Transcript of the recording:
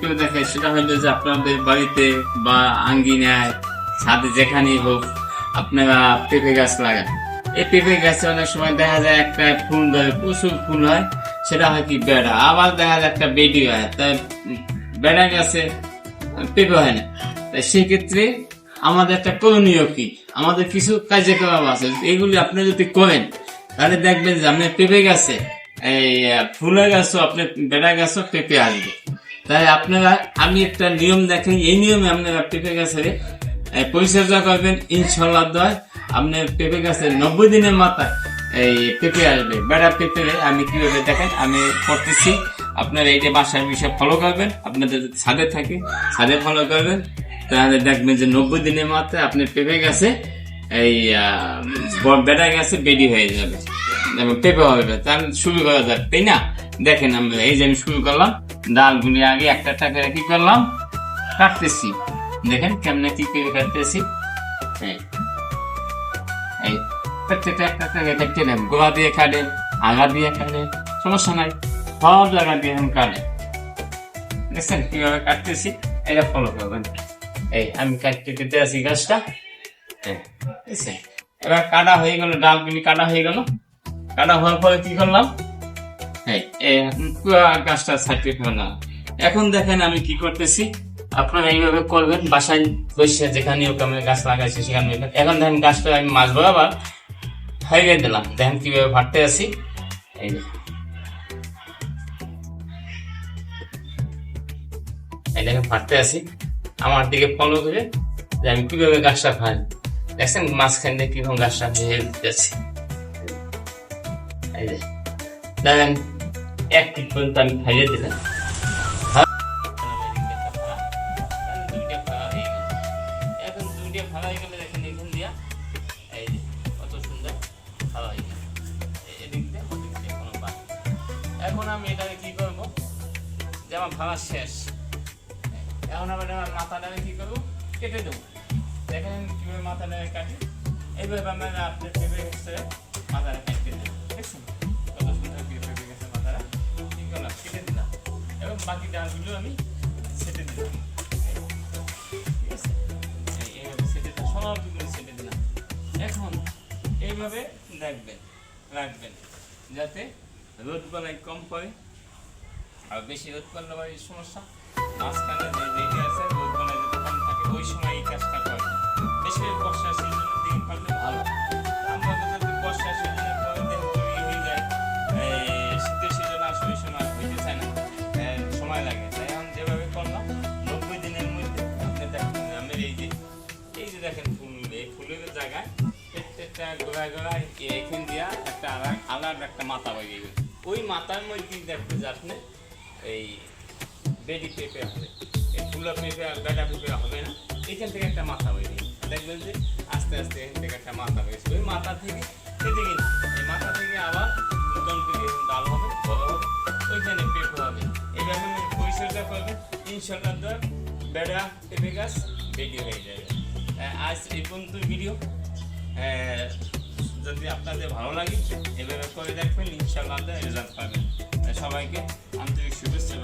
কেউ দেখে সেটা হলো যে আপনাদের বাড়িতে বা আঙ্গিনায় ছাদে যেখানেই হোক আপনারা পেঁপে গাছ লাগান। এই পেঁপে গাছে অনেক সময় দেখা যায় একটা ফুল ধরে, প্রচুর ফুল হয়, সেটা হয় কি বেড়া। আবার দেখা যায় একটা বেডি হয়, তাই বেড়া গাছে পেঁপে হয় না। তাই সেক্ষেত্রে আমাদের একটা করণীয় কি, আমাদের কিছু কার্যক্রম আছে, এগুলি আপনি যদি করেন তাহলে দেখবেন যে আপনার পেঁপে গাছে এই ফুলের গাছও আপনার বেড়া গাছও পেঁপে আসবে। তাই আপনারা, আমি একটা নিয়ম দেখেন, এই নিয়মে আপনারা পেঁপে গাছের পরিচর্যা করবেন, ইনশাল্লাহ দয় আপনার পেঁপে গাছের 90 দিনের মাথায় এই পেঁপে আসবে। বেড়া পেঁপে আমি কিভাবে দেখেন আমি করতেছি, আপনারা এই যে বাসার বিষয় ফলো করবেন, আপনাদের ছাদে থাকে ছাদে ফলো করবেন, তাহলে দেখবেন যে 90 দিনের মাথায় আপনার পেঁপে গাছে এই বেড়া গাছে বেডি হয়ে যাবে এবং পেঁপে হবে। তাহলে শুরু করা যাক, তাই না? দেখেন আমরা এই যে আমি শুরু করলাম, ডালগুলি আগে একটা করে কি করলাম, কাটতেছি। দেখেন কেমনে কি করে কাটতেছি, এই প্রত্যেকটা একটা কেটে নেন, গোড়া দিয়ে কাটেন, আগা দিয়ে কাটেন, সমস্যা নাই, সব জায়গা দিয়ে কাটেন। দেখছেন কিভাবে কাটতেছি, এটা ফলো করবেন। এই আমি কেটে আছি গাছটা, এবার কাটা হয়ে গেল, ডালগুলি কাটা হয়ে গেল। কাটা হওয়ার পরে কি করলাম, গাছটা ছাটিয়ে ফেললাম। এখন দেখেন আমি কি করতেছি, আপনারা এইভাবে করবেন বাসায় বসে, যেখানে গাছ লাগাইছে সেখানে। এখন দেখেন গাছটা আমি মাছ বরাবর হাইয়ে দিলাম, দেখেন কিভাবে ভাটতে আছি। এই দেখেন ভাটতে আছি, আমার দিকে ফলো করে যে আমি কিভাবে গাছটা খাই। দেখছেন মাঝখান দিয়ে কিরকম গাছটা ভেঙে দিতেছি। এই যে দেখেন 1 ফিট পর্যন্ত আমি খাইয়ে দিলাম। এখন 2টা ফালা হয়ে গেলে দেখেন এখান দিয়া এই যে কত সুন্দর ফালা হয়ে গেল, এদিক দিয়ে ওদিক দিয়ে কোনো পাই। এখন আমি এটাকে কি করবো, যে আমার ফালা শেষ, এখন আবার মাথাটাকে কি করবো, কেটে দেবো। দেখেন কিভাবে মাথাটাকে কাটি, এইভাবে আমরা আপনার পেঁপে গাছে মাথাটা কেটে দেবো। দেখছেন কত সুন্দর পেঁপে গাছের মাথাটা কি করলাম, কেটে দিলাম। এবং বাকি ডালগুলো আমি ছেটে দিলাম, ঠিক আছে, এইভাবে ছেটে দিলাম, সবগুলো ছেটে দিলাম। এখন এইভাবে দেখবেন রাখবেন, যাতে রোদ বেলায় কম পড়ে, আর বেশি রোদ পড়লে আবার এই সমস্যা, মাঝখানে যে রেডি আছে রোদ বেলায় যদি কম থাকে ওই সময় এই কাজটা করে। বেশি বর্ষার সিজনের দিকে করলে ভালো। আমরা যদি বর্ষার সিজনের পরে তৈরি হয়ে যায়, শীতের সিজন আসে ওই সময় হইতে চায় না, সময় লাগে। তাই এখন যেভাবে করলাম 90 দিনের মধ্যে আপনি দেখেন আমি এই যে দেখেন ফুল, এই ফুলের জায়গায় প্রত্যেকটা গোড়ায় গোড়ায় এখান দিয়া একটা আলাদা একটা মাথা বেরিয়ে গেল। ওই মাথার মধ্যে দেখতে যে আপনি এই বেডি পেঁপে হবে, এই ফুলা পেঁপে আর বেটা পেঁপে হবে না। এখান থেকে একটা মাথা বেরিয়ে দেখবেন যে আস্তে আস্তে এখান থেকে একটা মাথা বেরিয়েছে। ওই মাথা থেকে এদিকে না, এই মাথা থেকে আবার নতুন করে ডাল হবে, বড় হবে, ওইখানে পেঁপে হবে। এইভাবে পরিচর্যা করবেন, ইনশাল্লাহ বেড়া পেঁপে গাছ বেডি হয়ে যাবে। আজ এই পর্যন্ত ভিডিও, যদি আপনাদের ভালো লাগে এভাবে করে দেখবেন, ইনশাল্লাহ রেজাল্ট পাবেন। সবাইকে আন্তরিক শুভেচ্ছা।